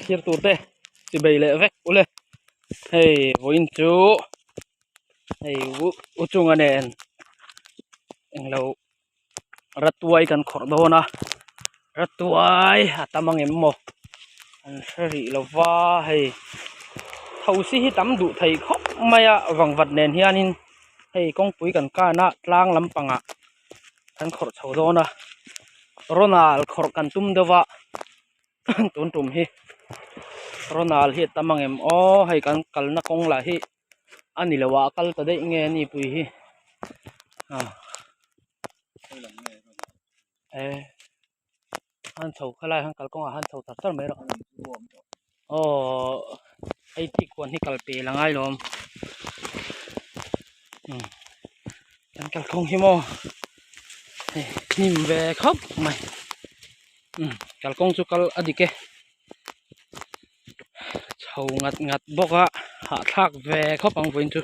khir tur te si bei le vek ule hei voin chu hei u chung anen englo ratuai kan khor do na ratuai atamang emmo an sari lova hei thau si hi tam du thei khop maya wangwat nen hianin hei kongpui kan ka na tlang lampanga kan khor chho do na ronal khor kan tum dewa tun tum hi ronal hi tamang em o hei kan kalna kong la hi ani lewa kal ta dei nge ni pui hi han chho khalai han kal kong han chho tar tar mai ro o ai ti kon hi kal pe langai lom kan kal kong hi mo nim ve khop mai kal kong chu kal adike chho ngat ngat boka ha thak ve khop ang voin chu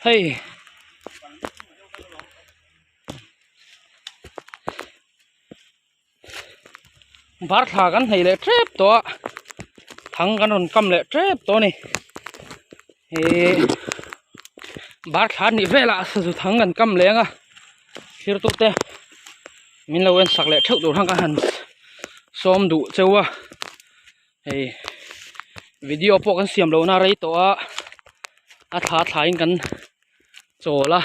hey bar tha kan hei le trep to thang kan on kam le trep to ni bar tha ni vela su thang kan kam le nga khir tu te min lo en sak le theu du thang ka han som du chewa hei video po kan siam lo na rei to a tha thain kan chola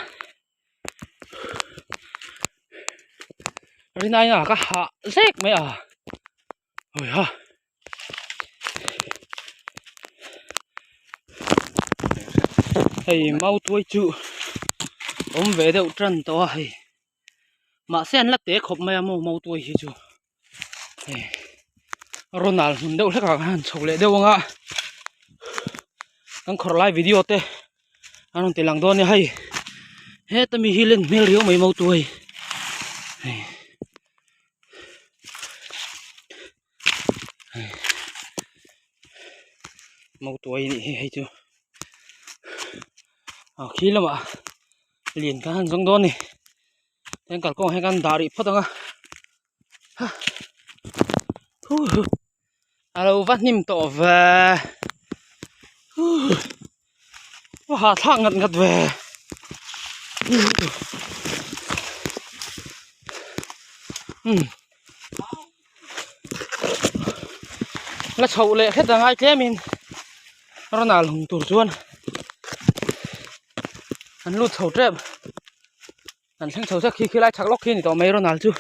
rinai na ka ha zek me a oi ha hei mau tuai chu om ve deuh tran to hei ma sen la te khop mai mo mau tuai hi chu hei ronal hun deuh hleka han chole deuh nga kan khor lai video te anon te lang do ne hei he ta mi hilen mel rio mai mau tuai hei mau tuai ni hei chu khi lama liền ka han jong do ni ten kal kong he kan dari photanga alo wat nim to ve ha thak ngat ngat ve la chho le khet ngai tlemin ronal hung tur chuan an lut chho trep an theng chho sa khi khi lai thak lok khi ni to mai ronal chu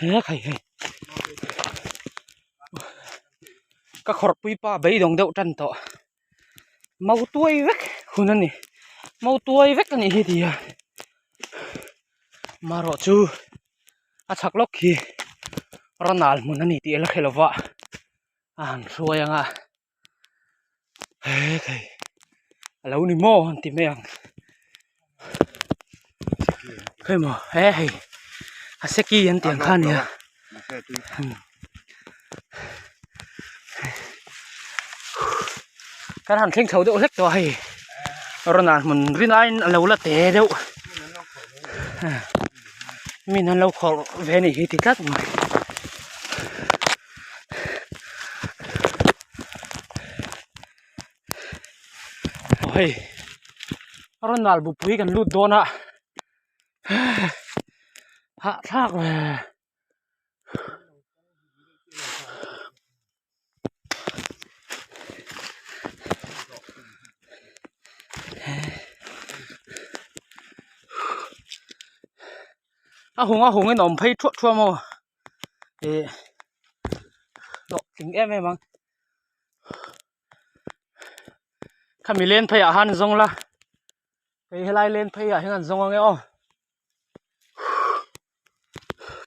he khai he ka khor pui pa bei dong deuh tan to mau tuai vek hun ani mau tuai vek ani hi dia maro chu a thak lok khi ronal mun ani ti la khelova an ruayanga he khai alo ni mo anti meang khơi mo he he aseki an tiang khan ya kan han theng thau deuh hlek to hei ronal mun rinain alo la te deuh min han lo khor ve ni hi ti tlat mai hei ronal bu pui kan lut do na ha thak ve a hung en om phei thua thua mo lo ting em mang khami len phei a han zong la ei helai len phei a han zong nge o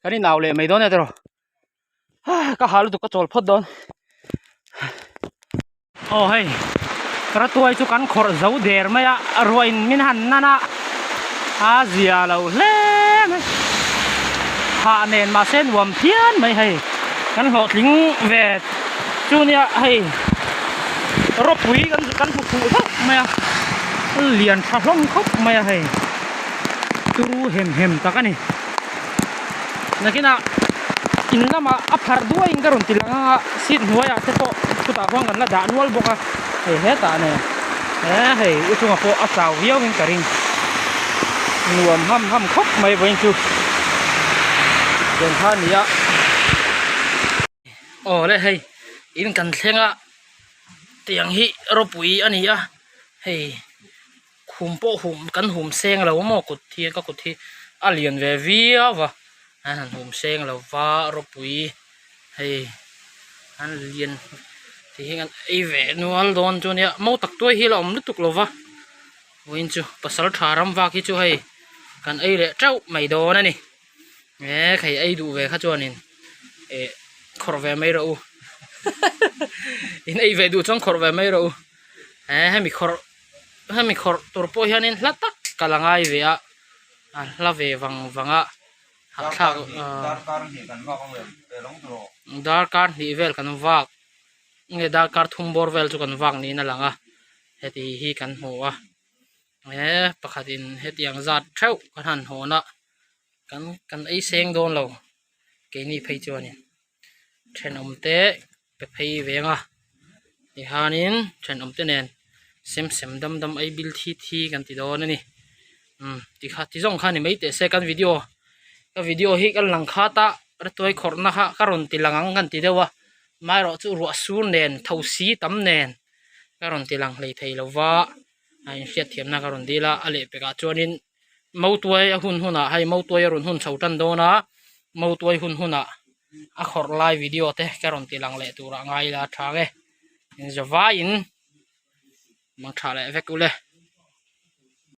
kani naw le mai don ne tro ka halu tu ka chol phot don o hei ra tuai chu kan khor zau der maya arwain min han nana a zia lo le hạ nền mà sen vòm thiên mấy hay căn hộ tính về chu nia hay rốt quý căn phục vụ khóc mày liền thà long khóc mày hay turu hem ta cái này nãy cái nào in lama apar dua in karon tilanga sit nuaya te po kuta huang kan la da nual boka he heta ne he uchunga po asaw viau min karing nuam ham khop mai voin chu den han ya o le hey in kan thlenga tiang hi ropui ani ya hey khumpo kan hum seng lo mo kut thi ka kut thi alian ve via wa anh hùm sen là va ropui hay anh liền thì anh ấy vẽ nual don cho nè mau tắc tuổi hi là ông nứt tục lova vinh chu pasal tharam va ki chu hay kan ấy lệ trâu mày đồ này nè nghe thầy ấy đủ về khá cho nên khor về mấy rồi in ấy về đủ trong khor về mấy rồi hay mi khor tur po hian in lát tắc cả là ngay về à là về vàng vàng à dar kar ni vel kan wak nge dar kar thumbor vel chu kan wak ni na langa heti hi kan ho a pakhatin hetiang zat theu kan han ho na kan ei seng don lo ke ni phei chu ani then omte pe phei venga ni hanin then omte nen sem dam ei bil thi kan ti don ani ti kha ti jong kha ni mei te second video cái video hi kan lang kha ta toi khor na kha karon ti langang kan ti dewa mai ro chu ro su nen thau si tam nen karon ti lang lei thei lova ai fiat thiam na karon dila ale pe ka chuanin mau tuai a hun huna hai mau tuai ron hun chhotan do na mau tuai hun huna a khor live video te karon ti lang le tu ra ngai la tha ge in jawa in mang tha le vek ule